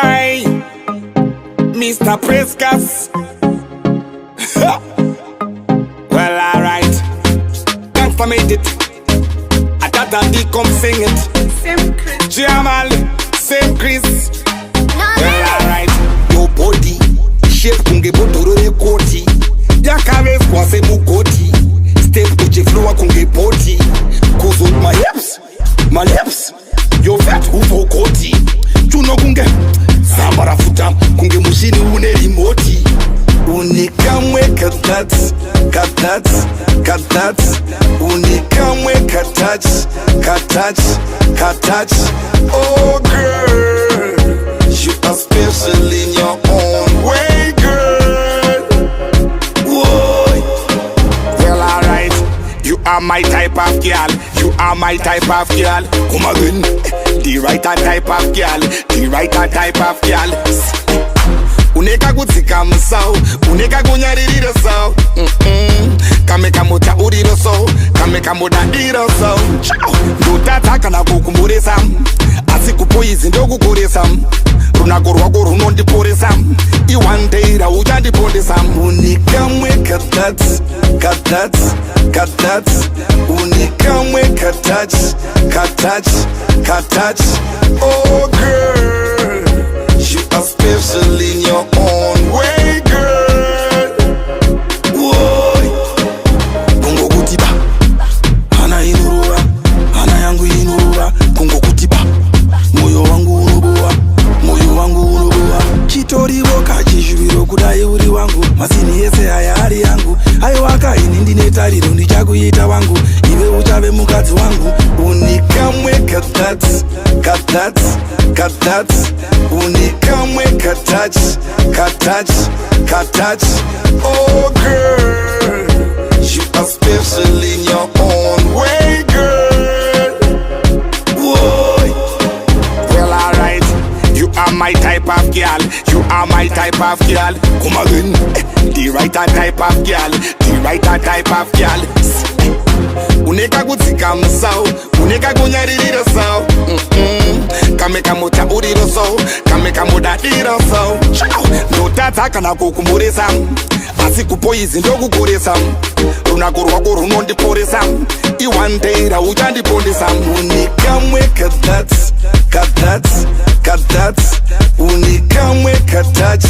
Aye, Mr. Prescas. Well, alright. Gangsta made it. I thought I'd come sing it. Same Chris. Jamal, same Chris. Well, alright. Your body, shape kunge botoro de koti. Yakares kwase mukoti. Step kuche flow kunge poti. Cause with my lips. Your fat ufo koti. Chuno kunge Sambara futa kunge mushini une remote. Unikamwe katat. Unikamwe katat. Oh girl, you are special in your own way, girl. Whoa. Well, alright. You are my type of girl. You are my type of girl. Come again. The right type of girl. The right type of girl. Uneka kutsika msao. Uneka kunyaririra sao. Kame kamuta uriro so. Kame kamuda iro so. Ndotataka na kukumburisa. Asikupoizi ndokukurisa. Runako rwako runondiporesa. Iwandeira uchandipondesa. Unikamwe katat. Unikamwe katat. Oh girl, you are special in your own way, girl. Whoa. Kungo kutiba, hana inurura, hana yangu inurura. Kungo kutiba, moyo wangu unubuwa. Chitori woka chishubiro kudai uri wangu. Masini yese haya hali yangu. Hayo waka inindi netariro ndichakuita wangu. Iwe uchave mukadzi wangu. Unikamwe katat. Unikamwe katat. Oh girl, you are special in your own way, girl. Whoa. Well, alright. You are my type of girl. You are my type of girl. Come again. The right type of girl. The right type of girl. Uneka kutsika msao. Uneka kunyaririra sao. Kame kamuta uriro so. Kame kamuda iro so. Ndotataka na kukumburisa. Asikupoizi ndokukurisa. Runako rwako runondiporesa. Iwandeira uchandipondesa. Unikamwe katat. Unikamwe katat.